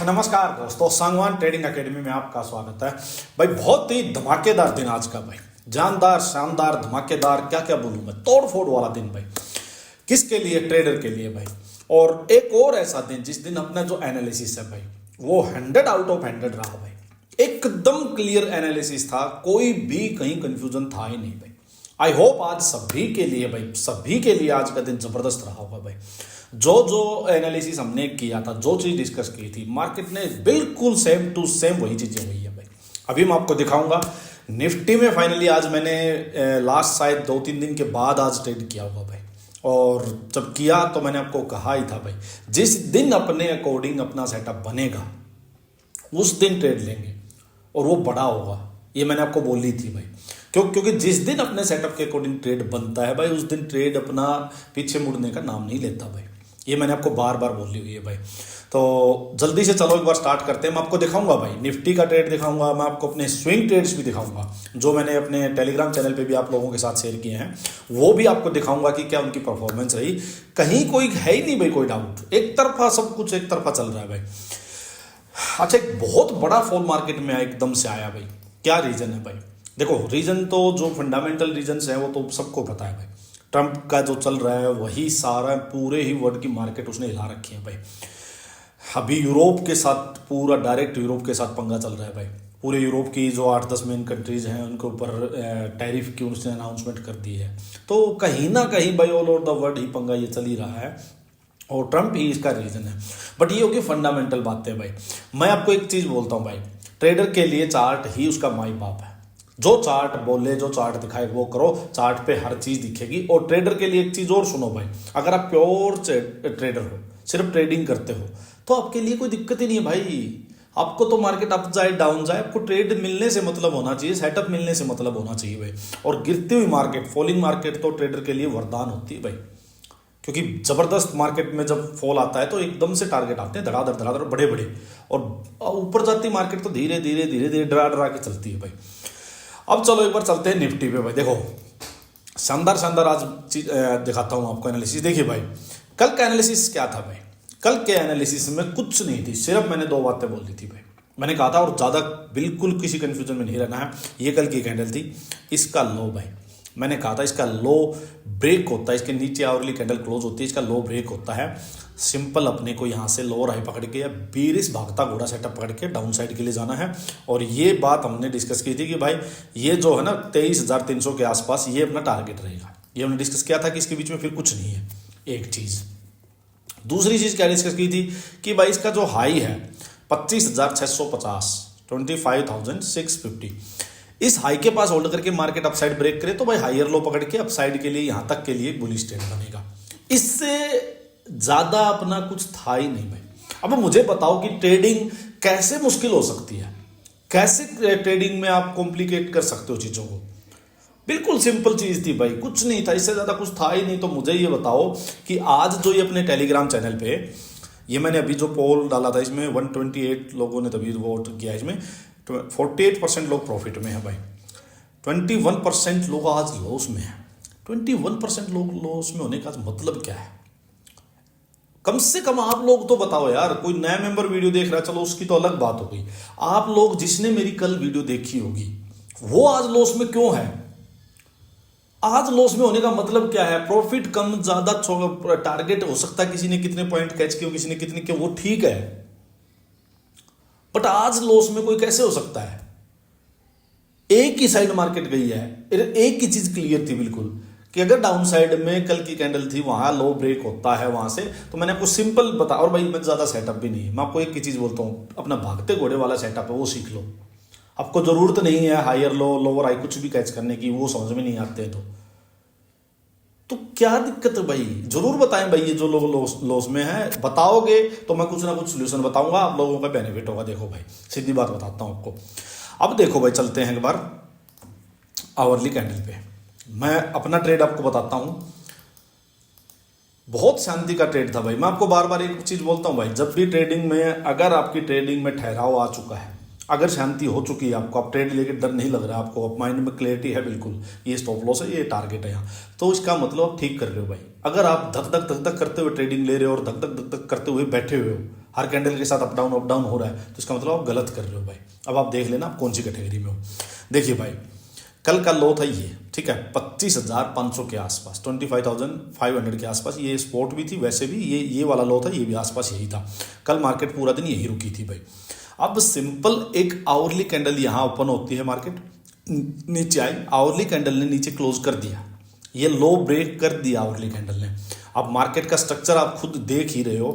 नमस्कार दोस्तों, Sangwan trading academy में आपका स्वागत है। भाई बहुत ही धमाकेदार दिन आज का भाई, जानदार शानदार धमाकेदार, क्या क्या बोलूं मैं, तोड़ फोड़ वाला दिन भाई। किसके लिए? ट्रेडर के लिए भाई। और एक और ऐसा दिन जिस दिन अपना जो एनालिसिस है भाई वो 100 आउट ऑफ 100 रहा भाई। एकदम क्लियर एनालिसिस था, कोई भी कहीं कंफ्यूजन था ही नहीं भाई। आई होप आज सभी के लिए भाई, सभी के लिए आज का दिन जबरदस्त रहा होगा भाई। जो एनालिसिस हमने किया था, जो चीज डिस्कस की थी, मार्केट ने बिल्कुल सेम टू सेम वही चीजें हुई है भाई। अभी मैं आपको दिखाऊंगा निफ्टी में फाइनली आज मैंने लास्ट शायद 2-3 दिन के बाद आज ट्रेड किया होगा भाई। और जब किया तो मैंने आपको कहा ही था भाई, जिस दिन अपने अकॉर्डिंग अपना सेटअप बनेगा उस दिन ट्रेड लेंगे और वो बड़ा होगा। ये मैंने आपको बोली थी भाई। क्योंकि जिस दिन अपने सेटअप के अकॉर्डिंग ट्रेड बनता है भाई, उस दिन ट्रेड अपना पीछे मुड़ने का नाम नहीं लेता भाई। ये मैंने आपको बार बार बोली हुई है भाई। तो जल्दी से चलो एक बार स्टार्ट करते हैं। मैं आपको दिखाऊंगा भाई निफ्टी का ट्रेड दिखाऊंगा, मैं आपको अपने स्विंग ट्रेड्स भी दिखाऊंगा जो मैंने अपने टेलीग्राम चैनल पे भी आप लोगों के साथ शेयर किए हैं, वो भी आपको दिखाऊंगा कि क्या उनकी परफॉर्मेंस रही। कहीं कोई है ही नहीं भाई कोई डाउट, एक तरफा सब कुछ एक तरफा चल रहा है भाई। अच्छा, एक बहुत बड़ा फॉल मार्केट में एकदम से आया भाई। क्या रीजन है भाई? देखो, रीजन तो जो फंडामेंटल रीजन है वो तो सबको पता है भाई। ट्रंप का जो चल रहा है वही सारा पूरे ही वर्ल्ड की मार्केट उसने हिला रखी है भाई। अभी यूरोप के साथ पूरा डायरेक्ट यूरोप के साथ पंगा चल रहा है भाई। पूरे यूरोप की जो 8-10 मेन कंट्रीज हैं उनके ऊपर टैरिफ की उसने अनाउंसमेंट कर दी है। तो कहीं ना कहीं भाई ऑल ओवर द वर्ल्ड ही पंगा ये चल ही रहा है और ट्रंप ही इसका रीजन है। बट ये होगी फंडामेंटल बातें भाई। मैं आपको एक चीज बोलता हूँ भाई, ट्रेडर के लिए चार्ट ही उसका माई बाप है। जो चार्ट बोले, जो चार्ट दिखाए वो करो, चार्ट पे हर चीज दिखेगी। और ट्रेडर के लिए एक चीज और सुनो भाई, अगर आप प्योर ट्रेडर हो, सिर्फ ट्रेडिंग करते हो, तो आपके लिए कोई दिक्कत ही नहीं है भाई। आपको तो मार्केट अप जाए डाउन जाए, आपको ट्रेड मिलने से मतलब होना चाहिए, सेटअप मिलने से मतलब होना चाहिए भाई। और गिरती हुई मार्केट, फॉलिंग मार्केट तो ट्रेडर के लिए वरदान होती है भाई। क्योंकि जबरदस्त मार्केट में जब फॉल आता है तो एकदम से टारगेट आते हैं धड़ाधड़ धड़ाधड़ बड़े बड़े, और ऊपर जाती मार्केट तो धीरे धीरे धीरे धीरे डरा डरा के चलती है भाई। अब चलो एक बार चलते हैं निफ्टी पे भाई। देखो, शानदार शानदार आज चीज दिखाता हूं आपको एनालिसिस। देखिए भाई, कल का एनालिसिस क्या था भाई? कल के एनालिसिस में कुछ नहीं थी, सिर्फ मैंने 2 बातें बोल दी थी भाई। मैंने कहा था, और ज्यादा बिल्कुल किसी कंफ्यूजन में नहीं रहना है। ये कल की कैंडल थी, इसका लो भाई, मैंने कहा था इसका लो ब्रेक होता है, इसके नीचे आवरली कैंडल क्लोज होती है, इसका लो ब्रेक होता है। सिंपल अपने को यहाँ से लोअर हाई पकड़ के या बीरिश भागता घोड़ा सेटअप पकड़ के डाउन साइड के लिए जाना है। और ये बात हमने डिस्कस की थी कि भाई ये जो है ना 23,300 के आसपास ये अपना टारगेट रहेगा। ये हमने डिस्कस किया था कि इसके बीच में फिर कुछ नहीं है। एक चीज, दूसरी चीज क्या डिस्कस की थी कि भाई इसका जो हाई है 25,650, 25,650, इस हाई के पास होल्ड करके मार्केट अपसाइड ब्रेक करे तो भाई हायर लो पकड़ के अपसाइड के लिए यहां तक के लिए बुलिश ट्रेंड बनेगा। इससे ज्यादा अपना कुछ था ही नहीं भाई। अब मुझे बताओ कि ट्रेडिंग कैसे मुश्किल हो सकती है? कैसे ट्रेडिंग में आप कॉम्प्लिकेट कर सकते हो चीजों को? बिल्कुल सिंपल चीज थी भाई, कुछ नहीं था, इससे ज्यादा कुछ था ही नहीं। तो मुझे ये बताओ कि आज जो ये अपने टेलीग्राम चैनल पे ये मैंने अभी जो पोल डाला था, इसमें 128 लोगों ने तभी वोट किया। इसमें 48% लोग प्रॉफिट में है भाई, 21% लोग आज लॉस में है। 21% लोग लॉस में होने का मतलब क्या है? कम से कम आप लोग तो बताओ यार। कोई नया मेंबर वीडियो देख रहा है, चलो उसकी तो अलग बात हो गई। आप लोग जिसने मेरी कल वीडियो देखी होगी वो आज लॉस में क्यों है? आज लॉस में होने का मतलब क्या है? प्रॉफिट कम ज्यादा टारगेट हो सकता है, किसी ने कितने पॉइंट कैच किए, किसी ने कितने किए, वो ठीक है। बट आज लॉस में कोई कैसे हो सकता है? एक ही साइड मार्केट गई है, एक ही चीज क्लियर थी बिल्कुल कि अगर डाउन साइड में कल की कैंडल थी वहां लो ब्रेक होता है वहां से, तो मैंने आपको सिंपल बता। और भाई मैं ज्यादा सेटअप भी नहीं, मैं आपको एक ही चीज बोलता हूं, अपना भागते घोड़े वाला सेटअप है वो सीख लो। आपको जरूरत नहीं है हायर लो लोअर हाई कुछ भी कैच करने की, वो समझ में नहीं आते हैं तो क्या दिक्कत है भाई? जरूर बताएं भाई, ये जो लोग लॉस में है बताओगे तो मैं कुछ ना कुछ सोल्यूशन बताऊंगा, आप लोगों का बेनिफिट होगा। देखो भाई, सीधी बात बताता हूं आपको। अब देखो भाई, चलते हैं एक बार आवरली कैंडल पे। मैं अपना ट्रेड आपको बताता हूं। बहुत शांति का ट्रेड था भाई। मैं आपको बार बार एक चीज बोलता हूं भाई, जब भी ट्रेडिंग में, अगर आपकी ट्रेडिंग में ठहराव आ चुका है, अगर शांति हो चुकी है आपको, आप ट्रेड लेके डर नहीं लग रहा है आपको, माइंड में क्लैरिटी है बिल्कुल, ये स्टॉप लॉस है, ये टारगेट है यहाँ, तो इसका मतलब आप ठीक कर रहे हो भाई। अगर आप धक धक धक धक करते हुए ट्रेडिंग ले रहे हो और धक धक धक धक करते हुए बैठे हुए हो, हर कैंडल के साथ अप डाउन हो रहा है, तो इसका मतलब आप गलत कर रहे हो भाई। अब आप देख लेना आप कौन सी कैटेगरी में हो। देखिए भाई, कल का लो था ये, ठीक है, 25,500 के आसपास, 25,500 के आसपास। ये स्पॉट भी थी, वैसे भी ये वाला लो था, ये भी आसपास यही था। कल मार्केट पूरा दिन यही रुकी थी भाई। अब सिंपल एक आवरली कैंडल यहाँ ओपन होती है, मार्केट नीचे आई, आवरली कैंडल ने नीचे क्लोज कर दिया, ये लो ब्रेक कर दिया आवरली कैंडल ने। अब मार्केट का स्ट्रक्चर आप खुद देख ही रहे हो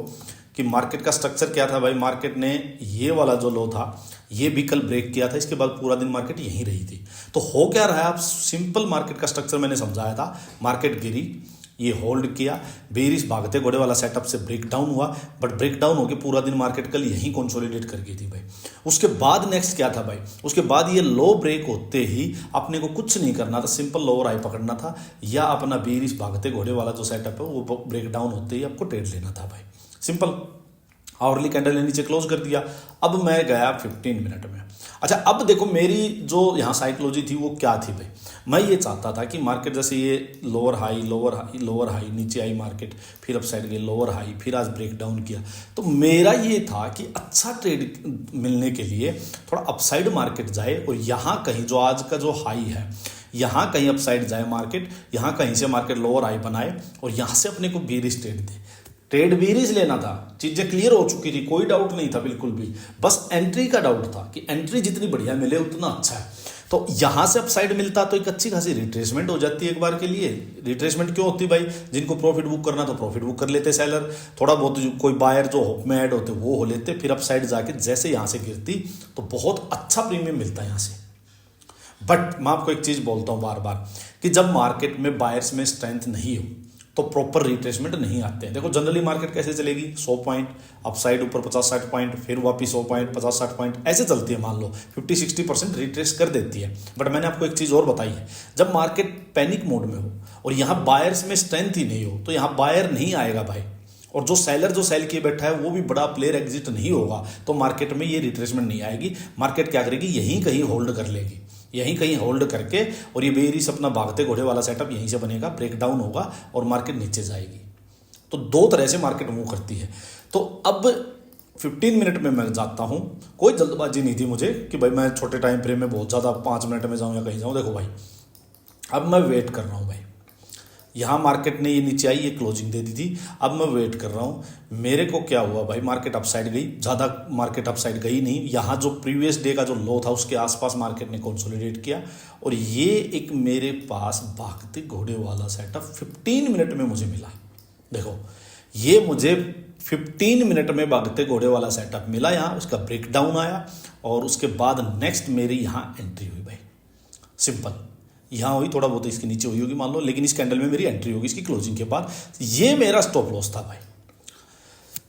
कि मार्केट का स्ट्रक्चर क्या था भाई। मार्केट ने ये वाला जो लो था ये भी कल ब्रेक किया था, इसके बाद पूरा दिन मार्केट यहीं रही थी। तो हो क्या रहा है, आप सिंपल मार्केट का स्ट्रक्चर मैंने समझाया था। मार्केट गिरी, ये होल्ड किया, बेरिश भागते घोड़े वाला सेटअप से ब्रेक डाउन हुआ, बट ब्रेक डाउन होकर पूरा दिन मार्केट कल यहीं कंसोलिडेट कर गई थी भाई। उसके बाद नेक्स्ट क्या था भाई, उसके बाद ये लो ब्रेक होते ही अपने को कुछ नहीं करना था, सिंपल लोअर हाई पकड़ना था, या अपना बेरिश भागते घोड़े वाला जो सेटअप है वो ब्रेक डाउन होते ही आपको ट्रेड लेना था भाई। सिंपल आवरली कैंडल ने नीचे क्लोज कर दिया। अब मैं गया 15 मिनट में। अच्छा, अब देखो मेरी जो यहाँ साइकोलॉजी थी वो क्या थी भाई। मैं ये चाहता था कि मार्केट जैसे ये लोअर हाई नीचे आई मार्केट, फिर अप साइड गई, लोअर हाई, फिर आज ब्रेक डाउन किया। तो मेरा ये था कि अच्छा ट्रेड मिलने के लिए थोड़ा अपसाइड मार्केट जाए, और यहाँ कहीं जो आज का जो हाई है यहाँ कहीं अपसाइड जाए मार्केट, यहाँ कहीं से मार्केट लोअर हाई बनाए और यहाँ से अपने को बेरिश ट्रेड दे। ट्रेड बेरिश लेना था, चीजें क्लियर हो चुकी थी, कोई डाउट नहीं था बिल्कुल भी, बस एंट्री का डाउट था कि एंट्री जितनी बढ़िया मिले उतना अच्छा है। तो यहां से अपसाइड मिलता तो एक अच्छी खासी रिट्रेसमेंट हो जाती है एक बार के लिए। रिट्रेसमेंट क्यों होती भाई, जिनको प्रॉफिट बुक करना तो प्रॉफिट बुक कर लेते सेलर, थोड़ा बहुत कोई बायर जो होप में ऐड होते वो हो लेते, फिर अपसाइड जाके जैसे यहां से गिरती तो बहुत अच्छा प्रीमियम मिलता है यहां से। बट मैं आपको एक चीज बोलता हूं बार बार कि जब मार्केट में बायर्स में स्ट्रेंथ नहीं हो तो प्रॉपर रिट्रेसमेंट नहीं आते हैं। देखो जनरली मार्केट कैसे चलेगी, 100 पॉइंट अपसाइड, ऊपर 50-60 पॉइंट, फिर वापस 100 पॉइंट, 50-60 पॉइंट, ऐसे चलती है। मान लो 50-60% रिट्रेस कर देती है। बट मैंने आपको एक चीज और बताई है, जब मार्केट पैनिक मोड में हो और यहाँ बायर्स में स्ट्रेंथ ही नहीं हो तो यहाँ बायर नहीं आएगा भाई, और जो सेलर जो सेल किए बैठा है वो भी बड़ा प्लेयर एग्जिट नहीं होगा, तो मार्केट में ये रिट्रेसमेंट नहीं आएगी। मार्केट क्या करेगी, यहीं कहीं होल्ड कर लेगी, यहीं कहीं होल्ड करके, और ये बेरिश अपना भागते घोड़े वाला सेटअप यहीं से बनेगा, ब्रेक डाउन होगा और मार्केट नीचे जाएगी। तो दो तरह से मार्केट मूव करती है। तो अब 15 मिनट में मैं जाता हूं, कोई जल्दबाजी नहीं थी मुझे कि भाई मैं छोटे टाइम फ्रेम में बहुत ज़्यादा 5 मिनट में जाऊं या कहीं जाऊं। देखो भाई, अब मैं वेट कर रहा हूं भाई, यहाँ मार्केट ने ये नीचे आई, ये क्लोजिंग दे दी थी, अब मैं वेट कर रहा हूँ। मेरे को क्या हुआ भाई, मार्केट अपसाइड गई, ज़्यादा मार्केट अपसाइड गई नहीं, यहाँ जो प्रीवियस डे का जो लो था उसके आसपास मार्केट ने कंसोलिडेट किया, और ये एक मेरे पास भागते घोड़े वाला सेटअप 15 मिनट में मुझे मिला। देखो ये मुझे 15 मिनट में भागते घोड़े वाला सेटअप मिला, यहाँ उसका ब्रेक डाउन आया और उसके बाद नेक्स्ट मेरी यहाँ एंट्री हुई भाई। सिंपल, यहाँ हुई, थोड़ा बहुत इसके नीचे हुई होगी मान लो, लेकिन इस कैंडल में मेरी एंट्री होगी इसकी क्लोजिंग के बाद। ये मेरा स्टॉप लॉस था भाई,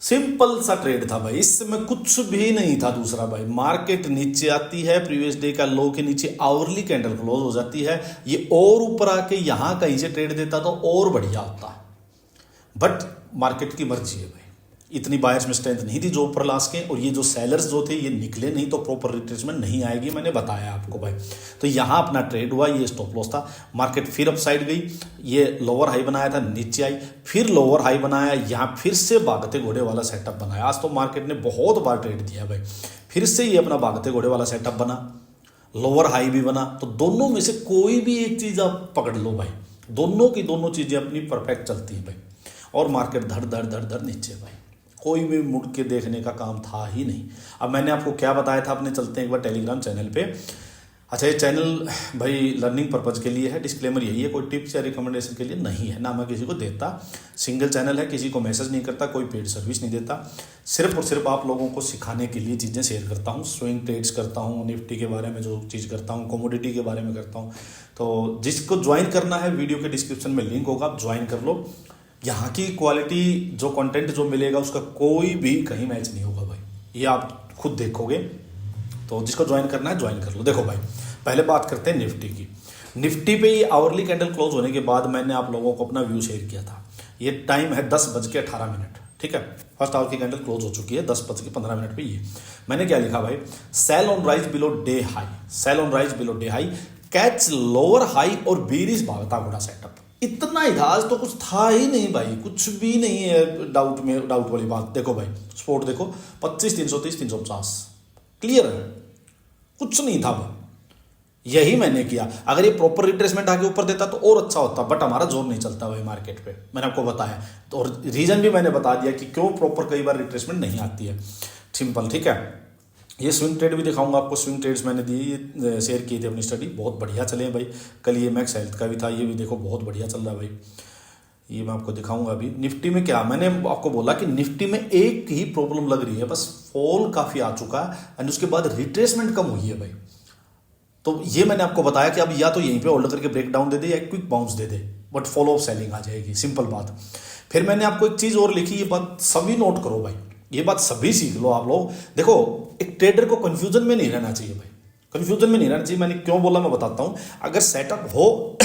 सिंपल सा ट्रेड था भाई, इसमें कुछ भी नहीं था दूसरा भाई। मार्केट नीचे आती है, प्रीवियस डे का लो के नीचे आवरली कैंडल क्लोज हो जाती है, ये और ऊपर आके यहाँ कहीं से ट्रेड देता तो और बढ़िया होता, बट मार्केट की मर्जी है भाई। इतनी बायर्स में स्ट्रेंथ नहीं थी जो ऊपर लास्ट के, और ये जो सेलर्स जो थे ये निकले नहीं, तो प्रॉपर रिट्रेसमेंट नहीं आएगी, मैंने बताया आपको भाई। तो यहाँ अपना ट्रेड हुआ, ये स्टॉप लॉस था। मार्केट फिर अप साइड गई, ये लोअर हाई बनाया था, नीचे आई, फिर लोअर हाई बनाया, यहाँ फिर से भागते घोड़े वाला सेटअप बनाया। आज तो मार्केट ने बहुत बार ट्रेड दिया भाई, फिर से ये अपना भागते घोड़े वाला सेटअप बना, लोअर हाई भी बना। तो दोनों में से कोई भी एक चीज आप पकड़ लो भाई, दोनों की दोनों चीजें अपनी परफेक्ट चलती है भाई, और मार्केट धड़ धड़ धड़ धड़ नीचे भाई, कोई भी मुड़ के देखने का काम था ही नहीं। अब मैंने आपको क्या बताया था, अपने चलते हैं एक बार टेलीग्राम चैनल पे। अच्छा, ये चैनल भाई लर्निंग पर्पज के लिए है, डिस्क्लेमर यही है, कोई टिप्स या रिकमेंडेशन के लिए नहीं है, ना मैं किसी को देता, सिंगल चैनल है, किसी को मैसेज नहीं करता, कोई पेड सर्विस नहीं देता, सिर्फ और सिर्फ आप लोगों को सिखाने के लिए चीज़ें शेयर करता हूँ। स्विंग ट्रेड्स करता हूँ, निफ्टी के बारे में जो चीज़ करता हूँ, कमोडिटी के बारे में करता हूँ। तो जिसको ज्वाइन करना है, वीडियो के डिस्क्रिप्शन में लिंक होगा, आप ज्वाइन कर लो। यहाँ की क्वालिटी जो कंटेंट जो मिलेगा उसका कोई भी कहीं मैच नहीं होगा भाई, ये आप खुद देखोगे। तो जिसको ज्वाइन करना है ज्वाइन कर लो। देखो भाई, पहले बात करते हैं निफ्टी की। निफ्टी पे ये आवरली कैंडल क्लोज होने के बाद मैंने आप लोगों को अपना व्यू शेयर किया था। ये टाइम है 10:18, ठीक है, फर्स्ट आवर की कैंडल क्लोज हो चुकी है 10:15 पे। ये मैंने क्या लिखा भाई, sell on rise below day high, sell on rise below day high, catch lower high और बेरिश भागता घोड़ा सेटअप। इतना ही था, आज तो कुछ था ही नहीं भाई, कुछ भी नहीं है डाउट वाली बात। देखो भाई स्पोर्ट देखो 25 330 350 क्लियर है, कुछ नहीं था भाई। यही मैंने किया। अगर ये प्रॉपर रिट्रेसमेंट आके ऊपर देता तो और अच्छा होता, बट हमारा जोर नहीं चलता भाई मार्केट पे, मैंने आपको बताया। तो और रीजन भी मैंने बता दिया कि क्यों प्रॉपर कई बार रिट्रेसमेंट नहीं आती है, सिंपल। ठीक है, ये स्विंग ट्रेड भी दिखाऊंगा आपको। स्विंग ट्रेड्स मैंने दी शेयर किए थे अपनी स्टडी, बहुत बढ़िया चले हैं भाई। कल ये मैक्स हेल्थ का भी था, ये भी देखो बहुत बढ़िया चल रहा है भाई। ये मैं आपको दिखाऊंगा अभी। निफ्टी में क्या, मैंने आपको बोला कि निफ्टी में एक ही प्रॉब्लम लग रही है बस, फॉल काफ़ी आ चुका है एंड उसके बाद रिट्रेसमेंट कम हुई है भाई। तो ये मैंने आपको बताया कि अब या तो यहीं पे होल्ड करके ब्रेक डाउन दे दे या क्विक बाउंस दे दे, बट फॉलो ऑफ सेलिंग आ जाएगी, सिंपल बात। फिर मैंने आपको एक चीज़ और लिखी, ये बात सभी नोट करो भाई, ये बात सभी सीख लो आप लोग। देखो एक ट्रेडर को कंफ्यूजन में नहीं रहना चाहिए भाई, कंफ्यूजन में नहीं रहना चाहिए। मैंने क्यों बोला मैं बताता हूं। अगर सेटअप हो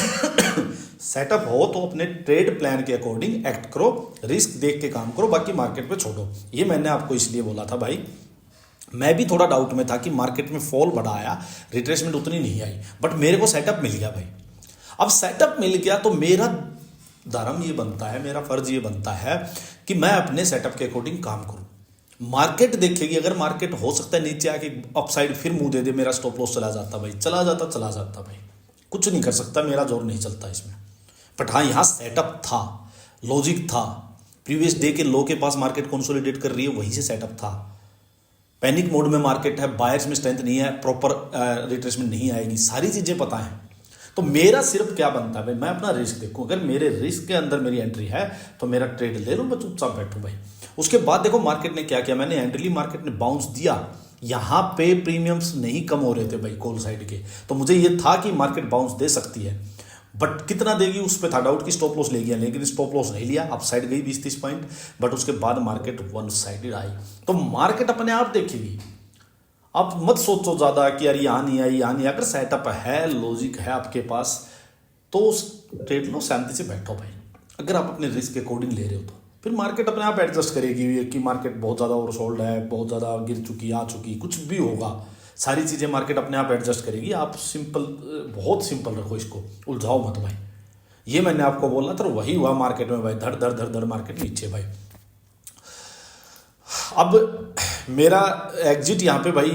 सेटअप हो तो अपने ट्रेड प्लान के अकॉर्डिंग एक्ट करो, रिस्क देख के काम करो, बाकी मार्केट पे छोड़ो। ये मैंने आपको इसलिए बोला था भाई। मैं भी थोड़ा डाउट में था कि मार्केट में फॉल बड़ा आया, रिट्रेसमेंट उतनी नहीं आई, बट मेरे को सेटअप मिल गया भाई। अब सेटअप मिल गया तो मेरा धर्म ये बनता है, मेरा फर्ज ये बनता है कि मैं अपने सेटअप के अकॉर्डिंग काम करूं। मार्केट देखेगी, अगर मार्केट हो सकता है नीचे आके अपसाइड फिर मुंह दे दे, मेरा स्टॉप लॉस चला जाता भाई, चला जाता भाई, कुछ नहीं कर सकता, मेरा जोर नहीं चलता इसमें। बट हाँ, यहाँ सेटअप था, लॉजिक था, प्रीवियस डे के लो के पास मार्केट कंसोलिडेट कर रही है, वहीं से सेटअप था। पैनिक मोड में मार्केट है, बायर्स में स्ट्रेंथ नहीं है, प्रॉपर रिट्रेसमेंट नहीं आएगी, सारी चीजें पता है। तो मेरा सिर्फ क्या बनता है भाई, मैं अपना रिस्क देखूं। अगर मेरे रिस्क के अंदर मेरी एंट्री है तो मेरा ट्रेड ले लूं, मैं चुपचाप बैठूं भाई। उसके बाद देखो मार्केट ने क्या किया, मैंने एंट्री ली, मार्केट ने बाउंस दिया, यहां पे प्रीमियम्स नहीं कम हो रहे थे भाई कॉल साइड के, तो मुझे ये था कि मार्केट बाउंस दे सकती है, बट कितना देगी उस पर था डाउट कि स्टॉप लॉस ले गया, लेकिन स्टॉप लॉस नहीं लिया, अप साइड गई 20-30 पॉइंट, बट उसके बाद मार्केट वन साइडेड आई। तो मार्केट अपने आप देखेगी, आप मत सोचो ज्यादा कि यार यहाँ नहीं आई यहाँ नहीं। अगर सेटअप है, लॉजिक है आपके पास, तो उस ट्रेड लो, शांति से बैठो भाई। अगर आप अपने रिस्क के अकॉर्डिंग ले रहे हो तो फिर मार्केट अपने आप एडजस्ट करेगी कि मार्केट बहुत ज़्यादा ओवरसोल्ड है, बहुत ज़्यादा गिर चुकी, आ चुकी, कुछ भी होगा, सारी चीज़ें मार्केट अपने आप एडजस्ट करेगी। आप सिंपल, बहुत सिंपल रखो इसको, उलझाओ मत भाई। ये मैंने आपको बोला था, वही हुआ मार्केट में भाई, धड़ धड़ धड़ धड़ मार्केट नीचे भाई। अब मेरा एग्जिट यहाँ पे भाई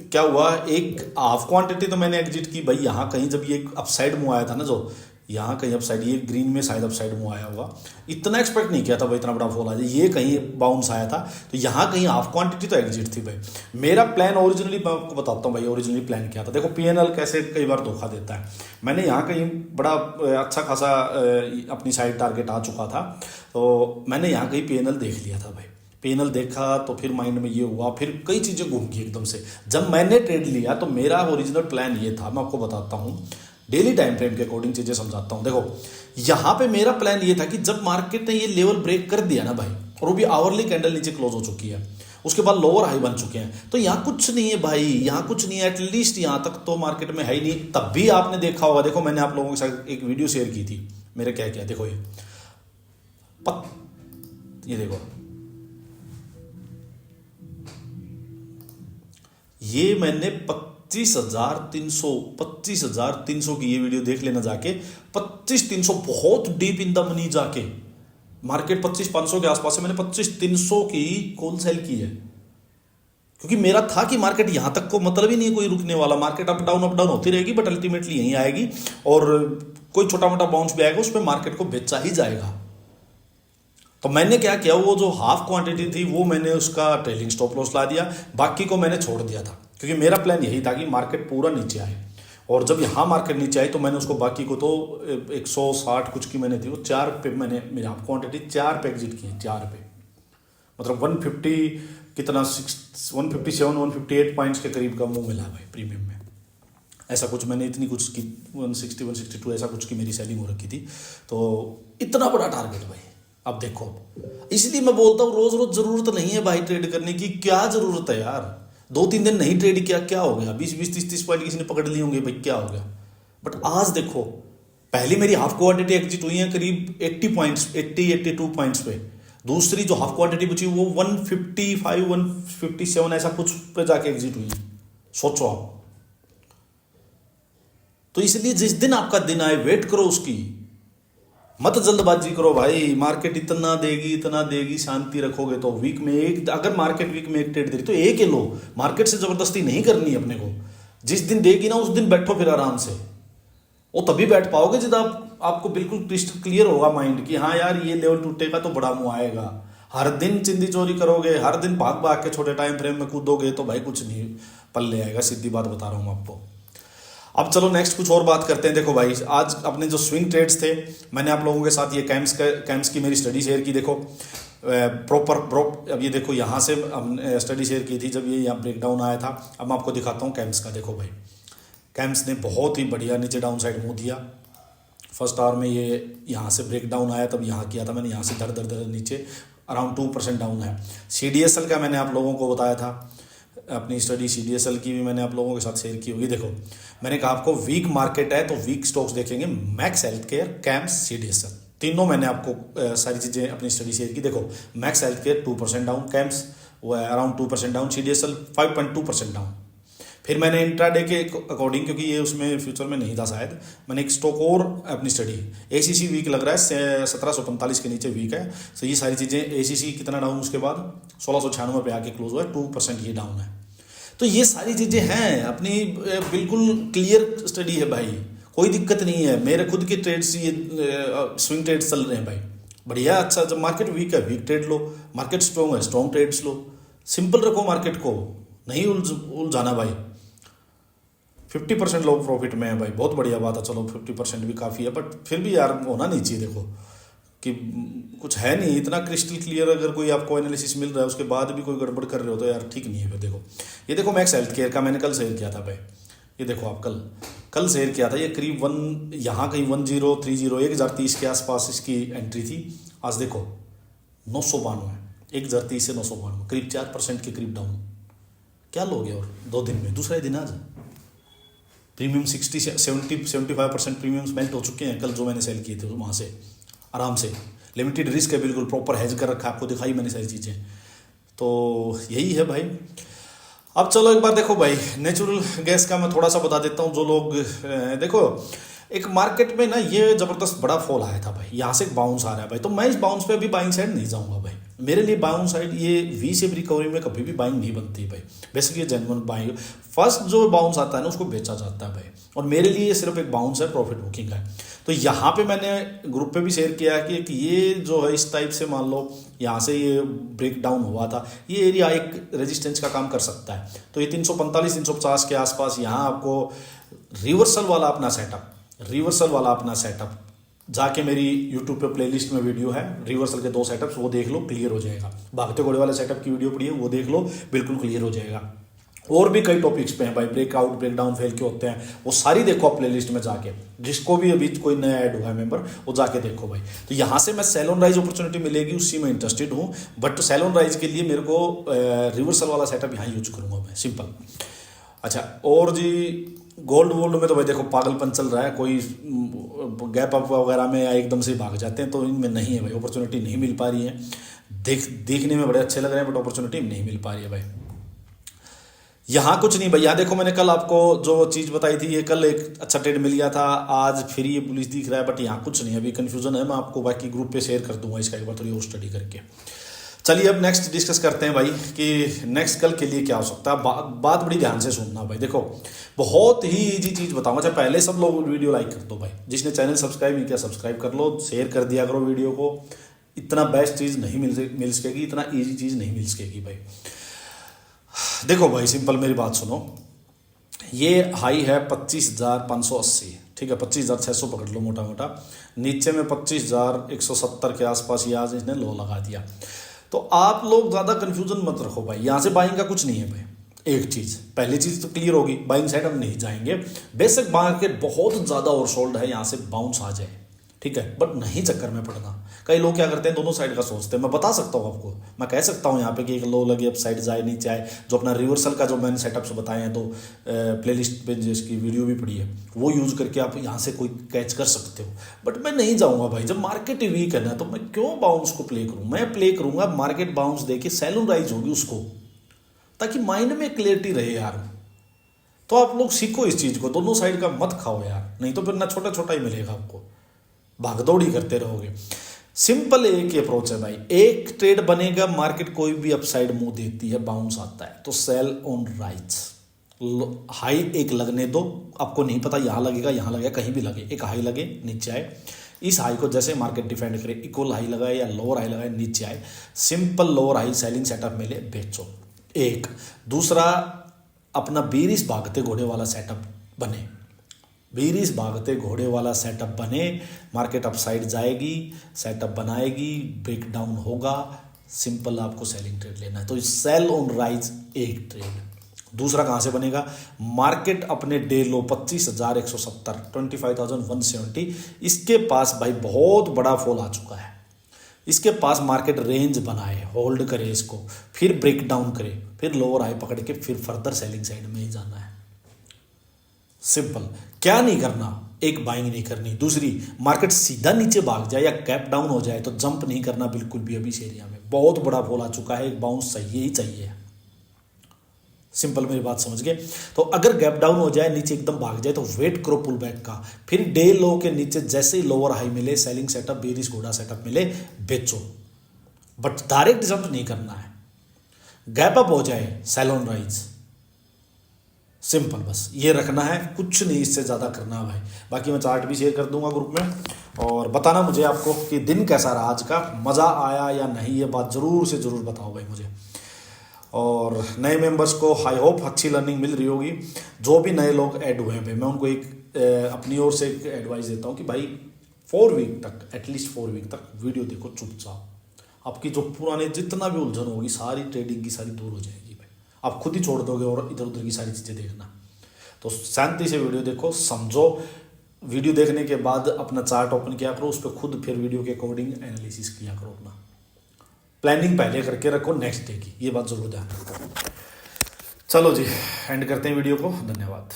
क्या हुआ, एक हाफ क्वांटिटी तो मैंने एग्जिट की भाई यहाँ कहीं, जब ये अपसाइड मूव आया था ना, जो यहाँ कहीं अपसाइड, ये ग्रीन में शायद अपसाइड मूव आया होगा, इतना एक्सपेक्ट नहीं किया था भाई इतना बड़ा फॉल आ जाए, ये कहीं बाउंस आया था, तो यहाँ कहीं हाफ क्वांटिटी तो एग्जिट थी भाई। मेरा प्लान ओरिजिनली, मैं आपको बताता हूँ भाई ओरिजिनली प्लान क्या था। देखो पीएनएल कैसे कई बार धोखा देता है। मैंने यहाँ कहीं बड़ा अच्छा खासा अपनी साइड टारगेट आ चुका था, तो मैंने यहाँ कहीं पीएनएल देख लिया था भाई। पीएनएल देखा तो फिर माइंड में ये हुआ, फिर कई चीज़ें घूम गई एकदम से। जब मैंने ट्रेड लिया तो मेरा ओरिजिनल प्लान ये था, मैं आपको बताता हूँ, डेली टाइम फ्रेम के अकॉर्डिंग चीजें समझाता हूं। देखो यहां पे मेरा प्लान ये था कि जब मार्केट ने ये लेवल ब्रेक कर दिया ना भाई, और वो भी आवरली कैंडल नीचे क्लोज हो चुकी है, उसके बाद लोअर हाई बन चुके हैं, तो यहाँ कुछ नहीं है भाई, यहाँ कुछ नहीं है, एटलीस्ट यहां तक तो मार्केट में है ही नहीं। तब भी आपने देखा होगा, देखो मैंने आप लोगों के साथ एक वीडियो शेयर की थी, मेरे क्या क्या, देखो ये देखो, ये मैंने 25,300 की ये वीडियो देख लेना जाके, 25,300 बहुत डीप इन द मनी जाके, मार्केट 25,500 के आसपास है, मैंने 25,300 की कॉल सेल की है, क्योंकि मेरा था कि मार्केट यहां तक को मतलब ही नहीं कोई रुकने वाला, मार्केट अप डाउन होती रहेगी, बट अल्टीमेटली यहीं आएगी, और कोई छोटा मोटा बाउंस भी आएगा, उसमें मार्केट को बेचा ही जाएगा। तो मैंने क्या किया, वो जो हाफ क्वांटिटी थी वो मैंने उसका ट्रेलिंग स्टॉप लॉस ला दिया, बाकी को मैंने छोड़ दिया था, क्योंकि मेरा प्लान यही था कि मार्केट पूरा नीचे आए, और जब यहाँ मार्केट नीचे आई तो मैंने उसको, बाकी को तो 160 कुछ की मैंने थी, वो 4 पे मैंने, मेरी हाफ क्वांटिटी 4 पे एग्जिट की, 4 पे, मतलब 150 कितना 157 158 पॉइंट्स के करीब का मुंह मिला भाई प्रीमियम में। ऐसा कुछ मैंने इतनी कुछ की, 160 162 ऐसा कुछ की मेरी सेलिंग हो रखी थी। तो इतना बड़ा टारगेट भाई। अब देखो, इसलिए मैं बोलता हूँ रोज रोज जरूरत नहीं है भाई ट्रेड करने की, क्या जरूरत है यार, 2-3 दिन नहीं ट्रेड किया क्या हो गया, 20-20 30-30 पॉइंट किसी ने पकड़ लिए होंगे भाई, क्या हो गया। बट आज देखो, पहली मेरी हाफ क्वांटिटी एग्जिट हुई है करीब 80 पॉइंट्स, 82 पॉइंट्स पे, दूसरी जो हाफ क्वांटिटी बची वो 155 157 ऐसा कुछ पे जाके एग्जिट हुई है, सोचो आप। तो इसलिए जिस दिन आपका दिन आए वेट करो उसकी, मत जल्दबाजी करो भाई, मार्केट इतना देगी, शांति रखोगे तो वीक में एक, अगर मार्केट वीक में एक ट्रेड दे रही तो एक ही लो, मार्केट से जबरदस्ती नहीं करनी है अपने को। जिस दिन देगी ना उस दिन बैठो फिर आराम से, वो तभी बैठ पाओगे जब आपको बिल्कुल क्रिस्टल क्लियर होगा माइंड कि हाँ यार ये लेवल टूटेगा तो बड़ा मुंह आएगा। हर दिन चिंदी चोरी करोगे, हर दिन भाग भाग के छोटे टाइम फ्रेम में कूदोगे तो भाई कुछ नहीं पल्ले आएगा, सीधी बात बता रहा हूँ आपको। अब चलो नेक्स्ट कुछ और बात करते हैं। देखो भाई आज अपने जो स्विंग ट्रेड्स थे, मैंने आप लोगों के साथ ये कैम्स की मेरी स्टडी शेयर की। देखो प्रॉपर अब ये देखो यहाँ से हमने स्टडी शेयर की थी जब ये यहाँ ब्रेकडाउन आया था। अब मैं आपको दिखाता हूँ कैम्स का। देखो भाई कैम्स ने बहुत ही बढ़िया नीचे डाउन साइड मुँह दिया। फर्स्ट आवर में ये यहाँ से ब्रेकडाउन आया, तब यहाँ किया था मैंने, यहाँ से धर धर धर नीचे अराउंड 2% डाउन है। CDSL का मैंने आप लोगों को बताया था, अपनी स्टडी CDSL की भी मैंने आप लोगों के साथ शेयर की होगी। देखो मैंने कहा आपको वीक मार्केट है तो वीक स्टॉक्स देखेंगे, max health care, camps, CDSL, तीनों मैंने आपको सारी चीज़ें अपनी स्टडी शेयर की। देखो max health care 2% down, camps वो अराउंड 2% डाउन, CDSL 5.2% डाउन। फिर मैंने इंट्राडे के अकॉर्डिंग, क्योंकि ये उसमें फ्यूचर में नहीं था शायद, मैंने एक स्टॉक और अपनी स्टडी, ACC वीक लग रहा है 1745 के नीचे वीक है। तो ये सारी चीज़ें, ACC कितना डाउन, उसके बाद 1696 पे आके क्लोज हुआ है, 2% ये डाउन है। तो ये सारी चीज़ें हैं अपनी, बिल्कुल क्लियर स्टडी है भाई, कोई दिक्कत नहीं है। मेरे खुद के ट्रेड्स ये स्विंग ट्रेड्स चल रहे हैं भाई, बढ़िया अच्छा। जब मार्केट वीक है वीक ट्रेड लो, मार्केट स्ट्रॉन्ग है स्ट्रॉन्ग ट्रेड्स लो, सिंपल रखो मार्केट को, नहीं उलझाना भाई। 50% लोग प्रॉफिट में है भाई, बहुत बढ़िया बात है। चलो 50% भी काफ़ी है, बट फिर भी यार होना नहीं चाहिए। देखो कि कुछ है नहीं इतना क्रिस्टल क्लियर, अगर कोई आपको एनालिसिस मिल रहा है उसके बाद भी कोई गड़बड़ कर रहे हो तो यार ठीक नहीं है। देखो ये देखो मैक्स हेल्थ केयर का मैंने कल शेयर किया था भाई, ये देखो आप कल शेयर किया था, ये करीब यहाँ कहीं 1030 के आसपास इसकी एंट्री थी। आज देखो 992, 1030 से 992, करीब 4% के करीब डाउन। क्या लोगे और 2 दिन में, दूसरा दिन आज प्रीमियम 70-75% प्रीमियम्स मेल्ट हो चुके हैं कल जो मैंने सेल किए थे वहाँ से आराम से। लिमिटेड रिस्क है, बिल्कुल प्रॉपर हेज कर रखा है, आपको दिखाई मैंने सारी चीज़ें। तो यही है भाई। अब चलो एक बार देखो भाई नेचुरल गैस का मैं थोड़ा सा बता देता हूँ। जो लोग देखो एक मार्केट में ना ये ज़बरदस्त बड़ा फॉल आया था भाई, यहाँ से एक बाउंस आ रहा है भाई, तो मैं इस बाउंस पे अभी बाइंग साइड नहीं जाऊँगा भाई। मेरे लिए बाउंस साइड ये वी शेप रिकवरी में कभी भी बाइंग नहीं बनती भाई। बेसिकली जेन्युइन बाइंग, फर्स्ट जो बाउंस आता है ना उसको बेचा जाता है भाई, और मेरे लिए सिर्फ एक बाउंस है, प्रॉफिट बुकिंग है। तो यहाँ पे मैंने ग्रुप पे भी शेयर किया कि ये जो है इस टाइप से मान लो यहाँ से ये ब्रेक डाउन हुआ था, ये एरिया एक रेजिस्टेंस का काम कर सकता है। तो ये 345-350 के आसपास यहाँ आपको रिवर्सल वाला अपना सेटअप जाके मेरी यूट्यूब पे प्लेलिस्ट में वीडियो है, रिवर्सल के 2 सेटअप्स, वो देख लो, क्लियर हो जाएगा। भागते घोड़े वाले सेटअप की वीडियो पड़ी है, वो देख लो, बिल्कुल क्लियर हो जाएगा। और भी कई टॉपिक्स पे हैं भाई, ब्रेकआउट ब्रेकडाउन फेल क्यों होते हैं, वो सारी देखो आप प्लेलिस्ट में जाके, जिसको भी अभी कोई नया ऐड हुआ है मेंबर वो जाके देखो भाई। तो यहाँ से मैं सेल ऑन राइज अपॉर्चुनिटी मिलेगी उसी में इंटरेस्टेड हूँ, बट सेल ऑन राइज के लिए मेरे को रिवर्सल वाला सेटअप यहाँ यूज करूँगा मैं, सिंपल। अच्छा और जी गोल्ड में तो भाई देखो पागलपन चल रहा है, कोई गैप अप वगैरह में या एकदम से भाग जाते हैं, तो इनमें नहीं है भाई, अपॉर्चुनिटी नहीं मिल पा रही है। देखने में बड़े अच्छे लग रहे हैं बट अपॉर्चुनिटी नहीं मिल पा रही है भाई। यहाँ कुछ नहीं भैया, देखो मैंने कल आपको जो चीज़ बताई थी, ये कल एक अच्छा ट्रेड मिल गया था, आज फिर ये पुलिस दिख रहा है, बट यहाँ कुछ नहीं, अभी कन्फ्यूजन है। मैं आपको बाकी ग्रुप पे शेयर कर दूंगा इसका एक बार थोड़ी और स्टडी करके। चलिए अब नेक्स्ट डिस्कस करते हैं भाई कि नेक्स्ट कल के लिए क्या हो सकता है। बात बड़ी ध्यान से सुनना भाई, देखो बहुत ही इजी चीज़ बताऊंगा। अच्छा पहले सब लोग वीडियो लाइक कर दो भाई, जिसने चैनल सब्सक्राइब नहीं किया सब्सक्राइब कर लो, शेयर कर दिया करो वीडियो को। इतना बेस्ट चीज़ नहीं मिल सकेगी, इतना ईजी चीज़ नहीं मिल सकेगी भाई। देखो भाई सिंपल मेरी बात सुनो, ये हाई है 25,580, ठीक है, 25,600 पकड़ लो मोटा मोटा, नीचे में 25,170 के आसपास ये आज इसने लो लगा दिया। तो आप लोग ज़्यादा कंफ्यूजन मत रखो भाई, यहाँ से बाइंग का कुछ नहीं है भाई। एक चीज़ पहली चीज़ तो क्लियर होगी, बाइंग साइड हम नहीं जाएंगे। बेसिक मार्केट बहुत ज़्यादा ओवरसोल्ड है, यहाँ से बाउंस आ जाए, ठीक है, बट नहीं चक्कर में पड़ना। कई लोग क्या करते हैं दोनों साइड का सोचते हैं। मैं बता सकता हूँ आपको, मैं कह सकता हूँ यहाँ पे कि एक लो लगे अब साइड जाए नीचे आए, जो अपना रिवर्सल का जो मैंने सेटअप्स बताए हैं, तो प्लेलिस्ट पे जिसकी वीडियो भी पड़ी है वो यूज़ करके आप यहाँ से कोई कैच कर सकते हो। बट मैं नहीं जाऊँगा भाई, जब मार्केट वीक है ना तो मैं क्यों बाउंस को प्ले करूँ। मैं प्ले करूँगा मार्केट बाउंस देके सेल ऑन राइज होगी उसको, ताकि माइंड में क्लियरिटी रहे यार। तो आप लोग सीखो इस चीज़ को, दोनों साइड का मत खाओ यार, नहीं तो फिर ना छोटा छोटा ही मिलेगा आपको। भागदौड़ी करते रहोगे। सिंपल एक ही अप्रोच है भाई, एक ट्रेड बनेगा, मार्केट कोई भी अपसाइड मुंह देती है, बाउंस आता है तो सेल ऑन राइज। हाई एक लगने दो, आपको नहीं पता यहाँ लगेगा यहाँ लगेगा, कहीं भी लगे, एक हाई लगे नीचे आए, इस हाई को जैसे मार्केट डिफेंड करे, इक्वल हाई लगाए या लोअर हाई लगाए नीचे आए, simple lower high selling setup मिले बेचो। एक दूसरा अपना बीरिश भागते घोड़े वाला सेटअप बने, बीरिश भागते घोड़े वाला सेटअप बने, मार्केट अपसाइड जाएगी, सेटअप बनाएगी, ब्रेकडाउन होगा, सिंपल आपको सेलिंग ट्रेड लेना है। तो सेल ऑन राइज एक ट्रेड। दूसरा कहां से बनेगा, मार्केट अपने डे लो 25,170 25,170 इसके पास भाई बहुत बड़ा फॉल आ चुका है, इसके पास मार्केट रेंज बनाए, होल्ड करे इसको, फिर ब्रेकडाउन करे, फिर लोअर हाई पकड़ के फिर फर्दर सेलिंग साइड में ही जाना है। सिंपल, क्या नहीं करना, एक बाइंग नहीं करनी, दूसरी मार्केट सीधा नीचे भाग जाए या गैप डाउन हो जाए तो जंप नहीं करना बिल्कुल भी। अभी इस एरिया में बहुत बड़ा फॉल आ चुका है, एक बाउंस चाहिए ही चाहिए। सिंपल, मेरी बात समझ गए। तो अगर गैप डाउन हो जाए, नीचे एकदम भाग जाए तो वेट करो पुल बैक का, फिर डे लो के नीचे जैसे ही लोअर हाई मिले, सेलिंग सेटअप, बेरिश घोड़ा सेटअप मिले, बेचो, बट डायरेक्ट जंप नहीं करना है। गैप अप हो जाए, सेल ऑन राइज, सिंपल, बस ये रखना है, कुछ नहीं इससे ज़्यादा करना भाई। बाकी मैं चार्ट भी शेयर कर दूंगा ग्रुप में, और बताना मुझे आपको कि दिन कैसा रहा आज का, मज़ा आया या नहीं, ये बात ज़रूर से ज़रूर बताओ भाई मुझे। और नए मेंबर्स को आई होप अच्छी लर्निंग मिल रही होगी। जो भी नए लोग ऐड हुए हैं भाई, मैं उनको एक अपनी ओर से एक एडवाइस देता हूँ कि भाई 4 वीक तक, एटलीस्ट 4 वीक तक वीडियो देखो चुपचाप, आपकी जो पुराने जितना भी उलझन होगी सारी ट्रेडिंग की सारी दूर हो जाएगी। आप खुद ही छोड़ दोगे और इधर उधर की सारी चीज़ें देखना। तो शांति से वीडियो देखो, समझो, वीडियो देखने के बाद अपना चार्ट ओपन किया करो, उस पर खुद फिर वीडियो के अकॉर्डिंग एनालिसिस किया करो, अपना प्लानिंग पहले करके रखो नेक्स्ट डे की, ये बात जरूर ध्यान रखो। चलो जी, एंड करते हैं वीडियो को, धन्यवाद।